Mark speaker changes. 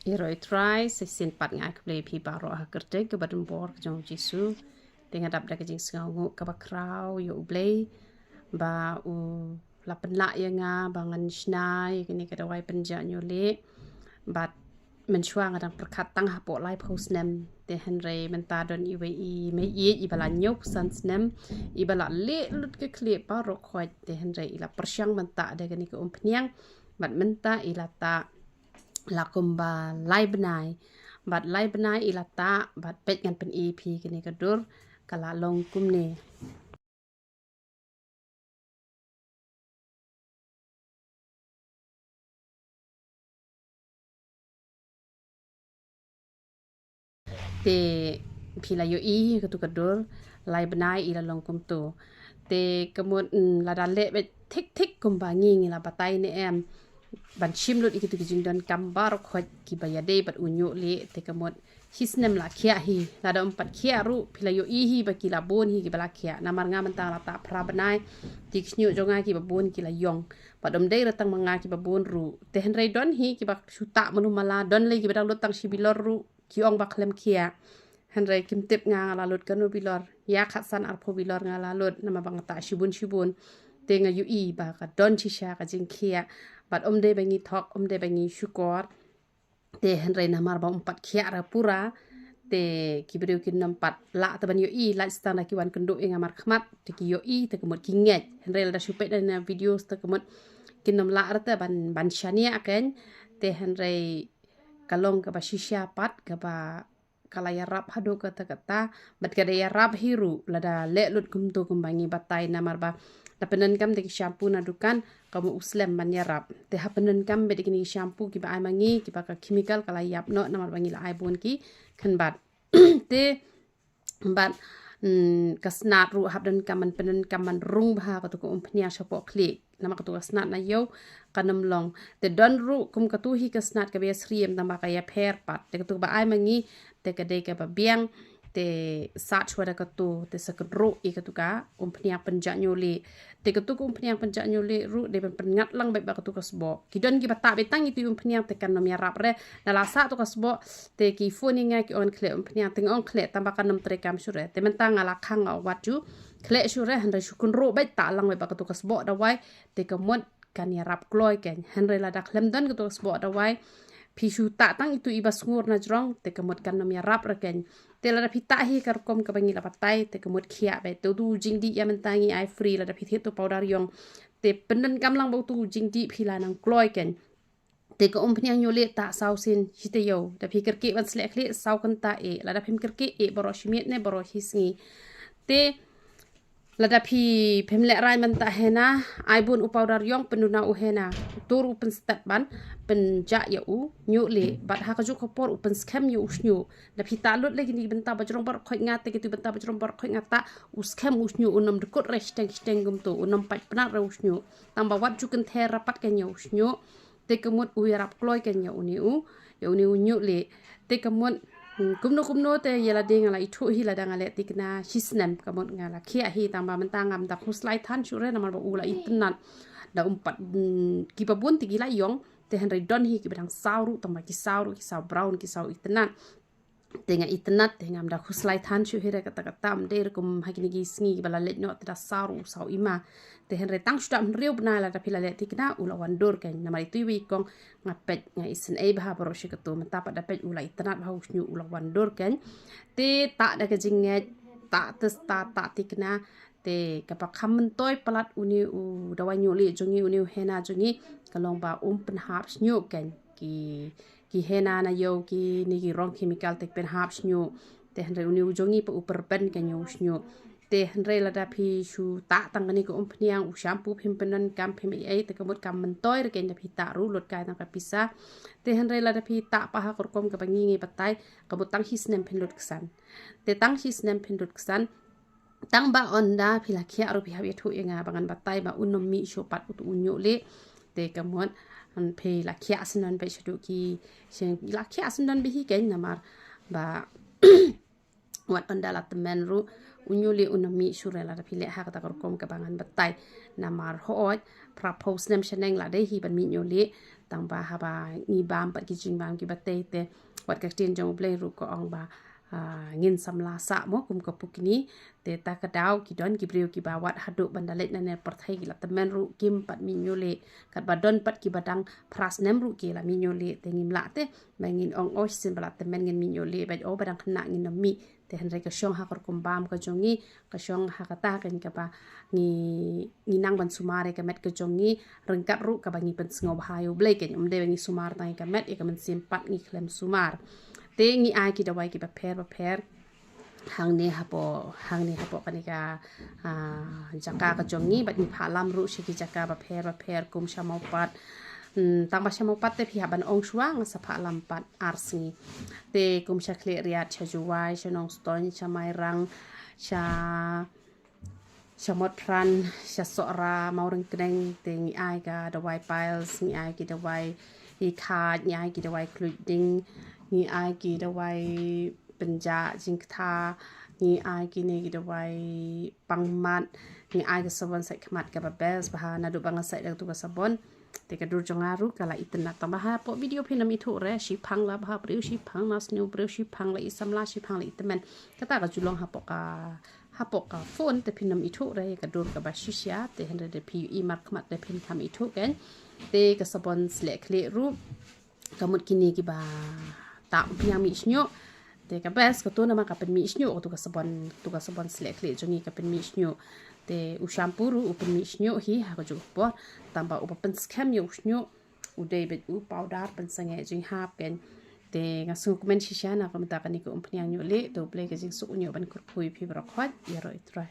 Speaker 1: Iroi try sesin pat ngai ke play pi baro ha kerte ke badun bor ke jong jisu dengan dap da ke jing sengawu ke bakrau yo play ba u la penla ya nga bangan snai kini ke dawai pynjah Ñiuhlieh bat menchuang adang perkat tang hapo lai post nem te henry menta don iwe I me I bala nyop san snem I bala le lut ke kle pa ro khoi te henry ila persyang menta de kini ke Umphniang bat menta ila ta lakumba lai benai bat lai benai ilata bat pet ngan pen EP kini kedur kala long kumne te pila yo I kedur lai benai ila long kum tu te kemut la dale bet tik tik kumbangi ngila batai ne em ban shim lut ikitu kijing don gambar khot ki bayade bat Ñiuhlieh te kemut hisnem la khia hi la da empat khia ru pila yo I hi ba kila bon hi ki bala khia namar nga mentang la ta pra benai tik snyu jonga ki ba bon ki la yong padom dei ratang manga ki ba bon ru te henrei don hi ki ba suta menu mala don le ki ba lut tang sibilor ru ki ong ba klem khia henrei kim tip nga la lut kanu bilor ya khatsan arpho bilor nga la lut nama bang ta shibun te nga yu I ba ka don chisha ka jing khia bat de bangi thok de bangi syukor te henrei namar ba empat khia ra pura te kibrew kin nampat la ta ban yo I la stana ki wan kendo ing amar khmat te ki yo I te kemut ki nget henrei la supet dan videos te kemut kin nam la ta ban shania ken te henrei kalong ka ba shisha pat ka ba kala iarap hado kata bat kada iarap hiru lada le lut kumtu kumbangi batai namar ba tapenan kam de shampoo na dukan kamu uslem man iarap te hapenan kam be de shampoo ki ba ai mangi ki ba ka chemical kala yap no namar bangi la ai bon ki kan bat te bat kasnat ru habdan kaman penen kaman rung bah ka tu Umphniang shapo klik nama ka tu kasnat na yo kanam long te don ru kum ka tu hi kasnat ka be sriem tamba ka ya pher pat te ka tu ba ai mangi te ka de ka ba biang te sat chwada ka tu te sakadro I ka tu ka Umphniang pynjah Ñiuhlieh te ka tu Umphniang pynjah Ñiuhlieh ru de ben pengat lang ba ka tu ka sbo ki don ki bata betang itu Umphniang te kan nom iarap re na la sa tu ka sbo te ki phone nga ki on khle Umphniang teng on khle tamba kan nom trekam sure te mentang ala khang awat ju khle sure handai shukun ro ba ta lang ba ka tu ka sbo da wai te ka mot kan iarap kloi ken handai la da klem don ka tu ka sbo da wai pishu ta tang itu ibas ngur na jrong te kemut kan nom iarap reken te la da pita hi kar kom ka bangi la patai te kemut khia be tu jing di ya mentangi ai free la da pithit tu powder yong te penden kam lang bau tu jing di phila nang kloi ken te ka Umphniang Ñiuhlieh ta sau sin hite yo da pikir ki ban slek khle sau kan ta e la da phim kir ki e boro shimiet ne boro hisngi te lada pi pemle rai menta hena ai bun upawdar yong penuna u hena tur u pen stat ban pynjah ya u Ñiuhlieh bat ha kaju khopor u pen scam yu usnyu da pi talut lagi ni benta bajrong bar khoi ngate gitu benta bajrong bar khoi ngata u scam usnyu unam dekut resteng steng gum tu unam pat penat ra usnyu tamba wat juken the rapat kan ya usnyu te kemut u yarap kloi kan ya uni u Ñiuhlieh te kemut kumno te yala de ngala itu hi la dangale tikna hisnem kamot ngala khia hi tamba mentangam da khuslai than shure namar ba ula itnat da umpat kipabun tigila yong te henry don hi ki bedang sauru tamba ki sauru ki sau brown ki sau itnat tenga itnat tenga da khuslai than shu hira kata am der kum hakini gi sngi bala let no ta sauru sau ima te henry tang shdam riu bna la da pila le tikna ula wandur kan namar itu wi kong ngapet nga isen e bah baro shikatu mentapa da pet ula itnat bah usnyu ula wandur kan te ta da ka jinget ta tes ta tikna te kapak khamen toy palat uni u dawa Ñiuhlieh jongi uni hena jongi kalong ba pen hap snyu kan ki hena na yo ki ni ki rong chemical tek pen hap snyu te henry uni jongi pa upper pen kan yo snyu te henry la da phi shu ta tang ni ko Umphniang u shampoo phim penan kam phim ai te kamut kam mentoy re ken da phi ta ru lot kai tang ka pisa te henry la da phi ta pa ha korkom ka bangi ngi patai kamut tang hisnem phin lot ksan te tang hisnem phin lot ksan tang ba onda phila khia ru phi habi thu inga bangan batai ba unom mi sho pat u Ñiuhlieh te kamut an phe la khia sinan be shadu ki sing la khia sinan bi hi ken namar ba wat onda la temen ru Ñiuhlieh unami shure la phile ha ka korkom ka bangan batai namar hooj pra post nem sheneng la de hi ban mi Ñiuhlieh tambah haba ngibam pat kijing bam ki batete wat ka tin jong blai ru ko ong ba ngin samla sa mo kum ko pukni te ta ka daw ki don ki briu ki bawat haduk bandalet na ne perthai ki la temen ru kim pat mi Ñiuhlieh kat badon pat ki badang pras nem ru ki la mi Ñiuhlieh te ngim la te mangin ong osh sin bala temen ngin mi Ñiuhlieh ba o badang kena ngin mi te henre ka syong ha kor kumbam ka jongi ka syong ha kata kan ka ba ngi nang ban sumare ka met ka jongi rengkat ru ka ba ngi pen sngob hayu blai ken umde ngi sumar tai ka met ka men simpat ngi klem sumar te ngi ai ki dawai ki ba per hang ni hapo kanika jaka ka jongi bat ni phalam ru shi ki jaka ba per kum shamaupat tang ba shamaupat te phi ban ong shuang sa phalam pat arsi te kum sha khle riat cha juwai shanong ston cha mai rang shamot pran sha sora maureng kneng te ngi ai ka dawai piles ngi ai ki dawai i kha ngi ai ki dawai kluding ngi ai ki dawai pynjah jingtha ngi ai ki ne ki dawai pangmat ngi ai ka sabon sai khmat ka ba bes ba na du bang sai dak tu ka sabon te ka dur jongaru kala itna tambah po video phinam ithu re shi phang la ba priu shi phang nas new priu shi phang la isamla shi phang la itmen kata ka julong hapo ka phone te phinam ithu re ka dur ka ba shisha te hendre de pi i mark khmat te phin tham ithu ken te ka sabon slek le ru kamut kini ki ba ta Umphniang mi snyo te ka bes ka tu na ma ka pen mi snyo tu ka sabon slek le jongi ka pen mi snyo te u shampoo ru u pen mi snyo hi ha ka ju po tamba u pen scam yo snyo u dei bet u powder pen sange jing hap ken te nga su komen shisha na ka mata ka ni ko Umphniang Ñiuhlieh do play ka jing su nyo ban kur phui phi bra khwat ya ro itrai